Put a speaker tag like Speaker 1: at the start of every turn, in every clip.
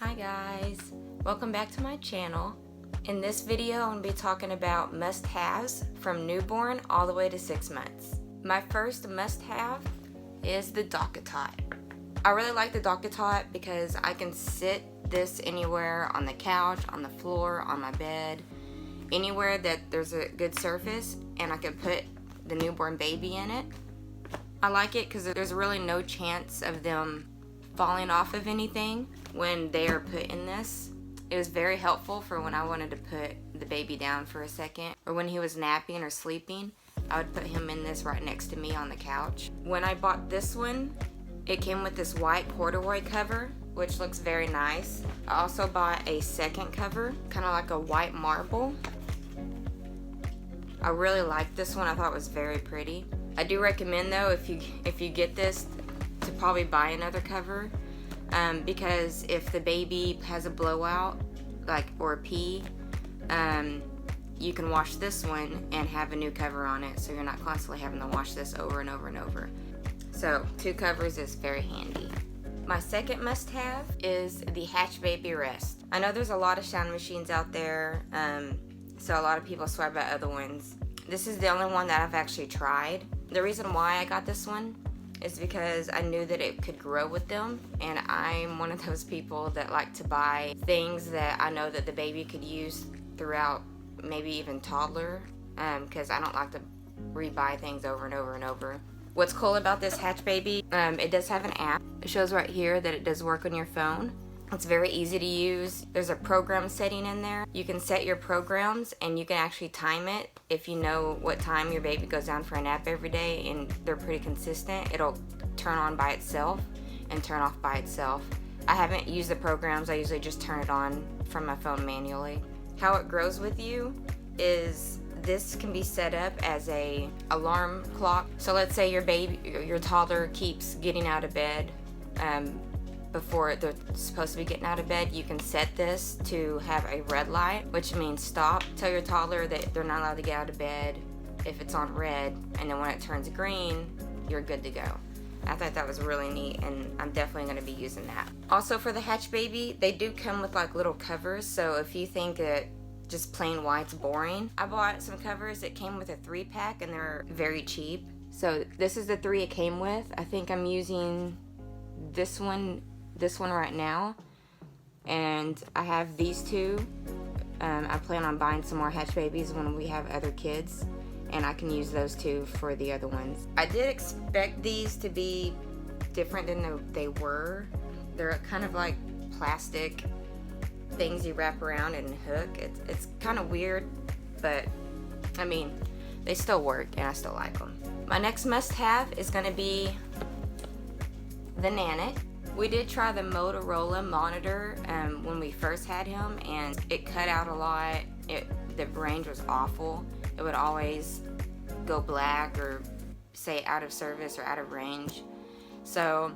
Speaker 1: Hi guys, welcome back to my channel. In this video I'm going to be talking about must-haves from newborn all the way to 6 months. My first must-have is the DockATot. I really like the DockATot because I can sit this anywhere on the couch, on the floor, on my bed, anywhere that there's a good surface, and I can put the newborn baby in it. I like it because there's really no chance of them falling off of anything when they are put in this. It was very helpful for when I wanted to put the baby down for a second, or when he was napping or sleeping. I would put him in this right next to me on the couch. When I bought this one, it came with this white corduroy cover, which looks very nice. I also bought a second cover, kind of like a white marble. I really liked this one. I thought it was very pretty. I do recommend though, if you get this, to probably buy another cover, because if the baby has a blowout, or a pee, you can wash this one and have a new cover on it, so you're not constantly having to wash this over and over and over. So 2 covers is very handy. My second must-have is the Hatch Baby Rest. I know there's a lot of sound machines out there, so a lot of people swear by other ones. This is the only one that I've actually tried. The reason why I got this one is because I knew that it could grow with them, and I'm one of those people that like to buy things that I know that the baby could use throughout, maybe even toddler, because I don't like to rebuy things over and over and over. What's cool about this Hatch Baby, it does have an app. It shows right here that it does work on your phone. It's very easy to use. There's a program setting in there. You can set your programs and you can actually time it. If you know what time your baby goes down for a nap every day and they're pretty consistent, it'll turn on by itself and turn off by itself. I haven't used the programs. I usually just turn it on from my phone manually. How it grows with you is this can be set up as a alarm clock. So let's say your toddler keeps getting out of bed before they're supposed to be getting out of bed. You can set this to have a red light, which means stop. Tell your toddler that they're not allowed to get out of bed if it's on red, and then when it turns green, you're good to go. I thought that was really neat, and I'm definitely going to be using that. Also, for the Hatch Baby, they do come with like little covers, so if you think that just plain white's boring, I bought some covers that came with a 3-pack, and they're very cheap. So this is the 3 it came with. I think I'm using this one right now, and I have these 2. I plan on buying some more Hatch Babies when we have other kids, and I can use those 2 for the other ones. I did expect these to be different than they were. They're kind of like plastic things you wrap around and hook. It's kind of weird, but I mean, they still work and I still like them. My next must-have is going to be the Nanit. We did try the Motorola monitor when we first had him, and it cut out a lot. The range was awful. It would always go black or say out of service or out of range. So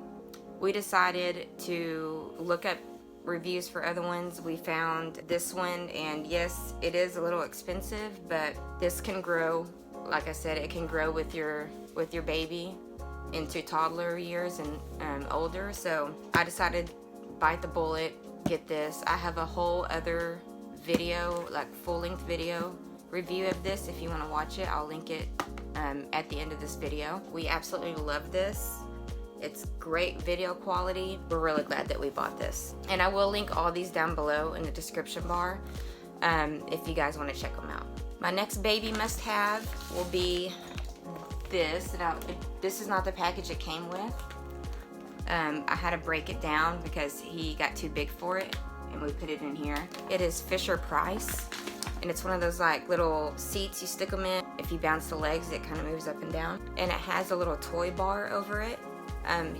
Speaker 1: we decided to look up reviews for other ones. We found this one, and yes, it is a little expensive, but this can grow. Like I said, it can grow with your baby into toddler years and older. So I decided bite the bullet, get this. I have a whole other video, like full-length video review of this. If you want to watch it, I'll link it at the end of this video. We absolutely love this. It's great video quality. We're really glad that we bought this, and I will link all these down below in the description bar if you guys want to check them out. My next baby must-have will be this. Now, this is not the package it came with. I had to break it down because he got too big for it, and we put it in here. It is Fisher-Price, and it's one of those like little seats you stick them in. If you bounce the legs, it kind of moves up and down, and it has a little toy bar over it.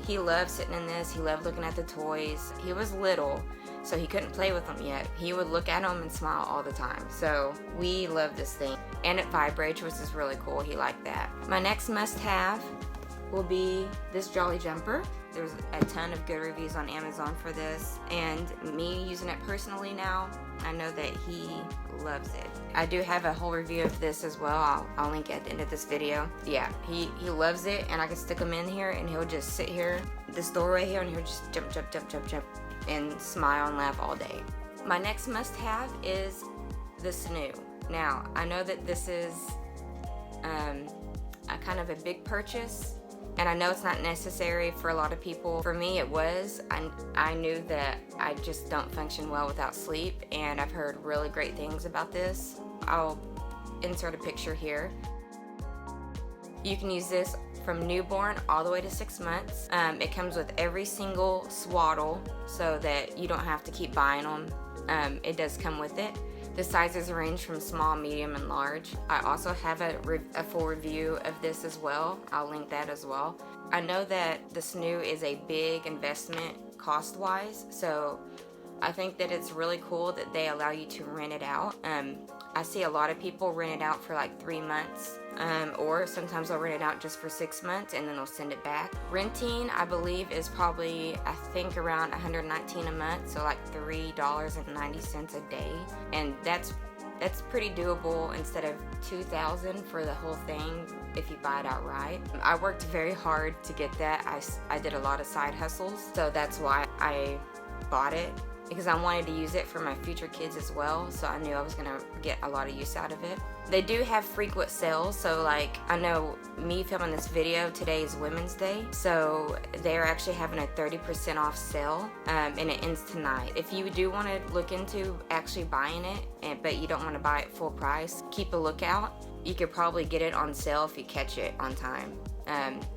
Speaker 1: He loved sitting in this. He loved looking at the toys. He was little, so he couldn't play with them yet. He would look at them and smile all the time. So we love this thing, and it vibrates, which is really cool. He liked that. My next must-have will be this Jolly Jumper. There's a ton of good reviews on Amazon for this, and me using it personally now, I know that he loves it. I do have a whole review of this as well. I'll link it at the end of this video. Yeah, he loves it, and I can stick him in here, and he'll just sit here, this door right here, and he'll just jump, jump, jump, jump, jump. and smile and laugh all day. My next must-have is the Snoo. Now, I know that this is a kind of a big purchase, and I know it's not necessary for a lot of people. For me, it was. I knew that I just don't function well without sleep, and I've heard really great things about this. I'll insert a picture here. You can use this from newborn all the way to 6 months. It comes with every single swaddle so that you don't have to keep buying them. It does come with it. The sizes range from small, medium, and large. I also have a full review of this as well. I'll link that as well. I know that the Snoo is a big investment cost-wise, so I think that it's really cool that they allow you to rent it out. I see a lot of people rent it out for like 3 months, or sometimes they'll rent it out just for 6 months and then they'll send it back. Renting, I believe, is probably, I think, around $119 a month, so like $3.90 a day, and that's pretty doable instead of $2,000 for the whole thing if you buy it outright. I worked very hard to get that. I did a lot of side hustles, so that's why I bought it, because I wanted to use it for my future kids as well, so I knew I was gonna get a lot of use out of it. They do have frequent sales, so like, I know me filming this video, today is Women's Day, so they're actually having a 30% off sale, and it ends tonight. If you do want to look into actually buying it, but you don't want to buy it full price, keep a lookout. You could probably get it on sale if you catch it on time.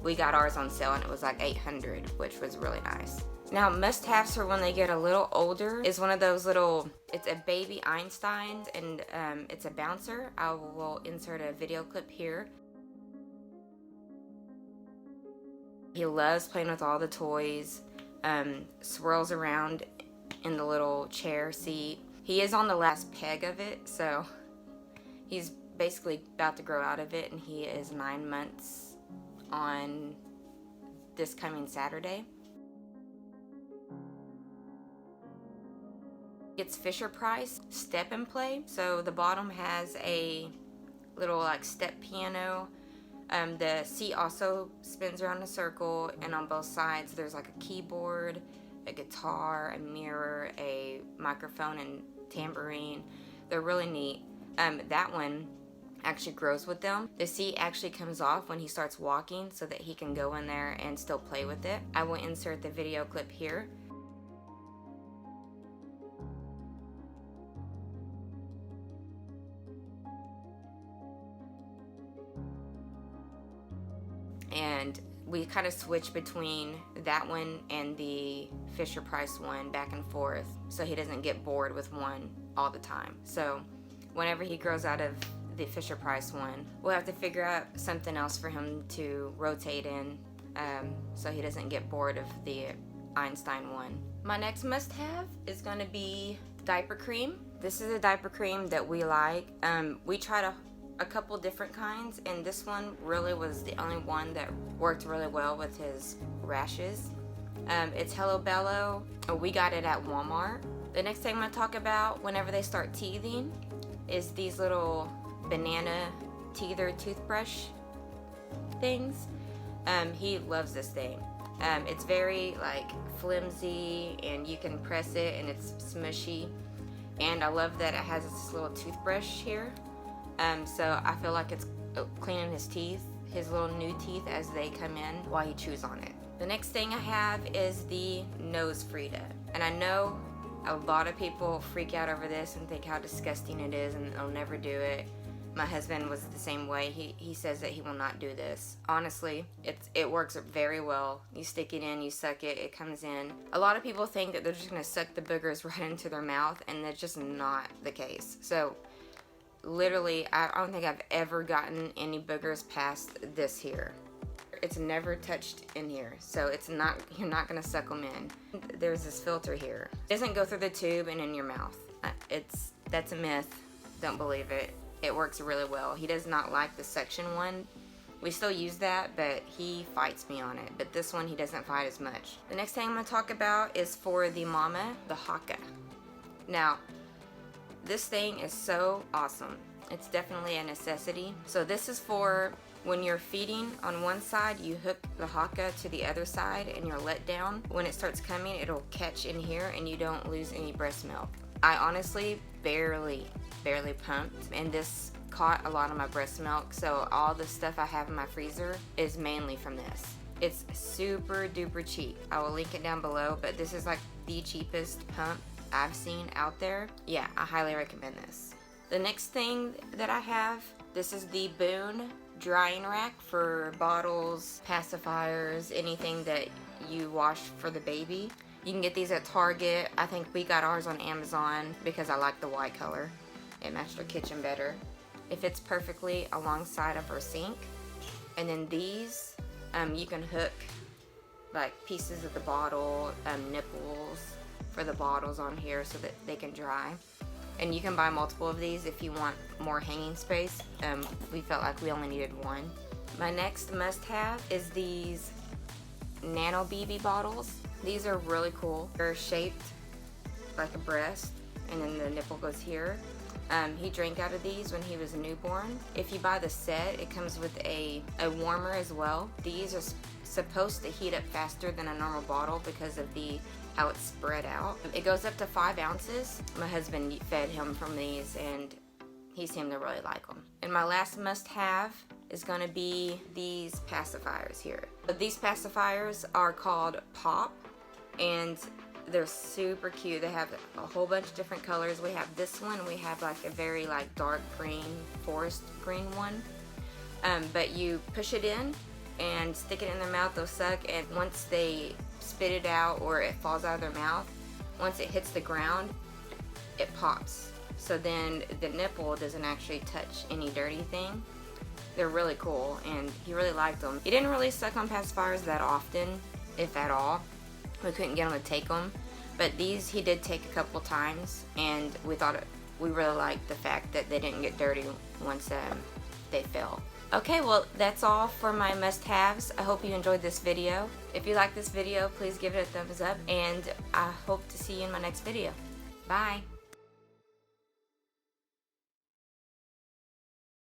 Speaker 1: We got ours on sale and it was like $800, which was really nice. Now, must-haves for when they get a little older is one of those little, it's a baby Einstein, and it's a bouncer. I will insert a video clip here. He loves playing with all the toys, swirls around in the little chair seat. He is on the last peg of it, so he's basically about to grow out of it, and he is 9 months on this coming Saturday. It's Fisher-Price Step and Play. So the bottom has a little like step piano. The seat also spins around in a circle, and on both sides there's like a keyboard, a guitar, a mirror, a microphone, and tambourine. They're really neat. That one actually grows with them. The seat actually comes off when he starts walking so that he can go in there and still play with it. I will insert the video clip here. And we kind of switch between that one and the Fisher-Price one back and forth, so he doesn't get bored with one all the time. So whenever he grows out of the Fisher-Price one, we'll have to figure out something else for him to rotate in, so he doesn't get bored of the Einstein one. My next must-have is going to be diaper cream. This is a diaper cream that we like. We tried a couple different kinds, and this one really was the only one that worked really well with his rashes. It's Hello Bello. We got it at Walmart. The next thing I'm going to talk about whenever they start teething is these little banana teether toothbrush things. He loves this thing. It's very like flimsy, and you can press it and it's smushy, and I love that it has this little toothbrush here. So I feel like it's cleaning his teeth, his little new teeth as they come in while he chews on it. The next thing I have is the Nose Frida. And I know a lot of people freak out over this and think how disgusting it is and they'll never do it. My husband was the same way. He says that he will not do this. Honestly, it works very well. You stick it in, you suck it, it comes in. A lot of people think that they're just gonna suck the boogers right into their mouth, and that's just not the case. So literally, I don't think I've ever gotten any boogers past this here. It's never touched in here, so you're not gonna suck them in. There's this filter here. It doesn't go through the tube and in your mouth. That's a myth. Don't believe it. It works really well. He does not like the suction one. We still use that, but he fights me on it. But this one, he doesn't fight as much. The next thing I'm gonna talk about is for the mama, the Haakaa. Now, this thing is so awesome. It's definitely a necessity. So this is for When you're feeding on one side, you hook the Haakaa to the other side and you're let down. When it starts coming, it'll catch in here and you don't lose any breast milk. I honestly barely pumped, and this caught a lot of my breast milk, so all the stuff I have in my freezer is mainly from this. It's super duper cheap. I will link it down below, but this is like the cheapest pump I've seen out there. Yeah, I highly recommend this. The next thing that I have, this is the Boone drying rack for bottles, pacifiers, anything that you wash for the baby. You can get these at Target. I think we got ours on Amazon because I like the white color. It matched our kitchen better. It fits perfectly alongside of our sink. And then these, you can hook like pieces of the bottle, nipples for the bottles on here so that they can dry. And you can buy multiple of these if you want more hanging space. We felt like we only needed one. My next must-have is these Nano BB bottles. These are really cool. They're shaped like a breast, and then the nipple goes here. He drank out of these when he was a newborn. If you buy the set, it comes with a warmer as well. These are supposed to heat up faster than a normal bottle because of how it's spread out. It goes up to 5 ounces. My husband fed him from these and he seemed to really like them. And my last must-have is gonna be these pacifiers here. These pacifiers are called Pop, and they're super cute. They have a whole bunch of different colors. We have this one. We have like a very like dark green, forest green one. But you push it in and stick it in their mouth, they'll suck, and once they spit it out or it falls out of their mouth, once it hits the ground, it pops. So then the nipple doesn't actually touch any dirty thing. They're really cool, and he really liked them. He didn't really suck on pacifiers that often, if at all. We couldn't get him to take them, but these he did take a couple times, and we really liked the fact that they didn't get dirty once they fell. Okay, well, that's all for my must-haves. I hope you enjoyed this video. If you like this video, please give it a thumbs up, and I hope to see you in my next video. Bye.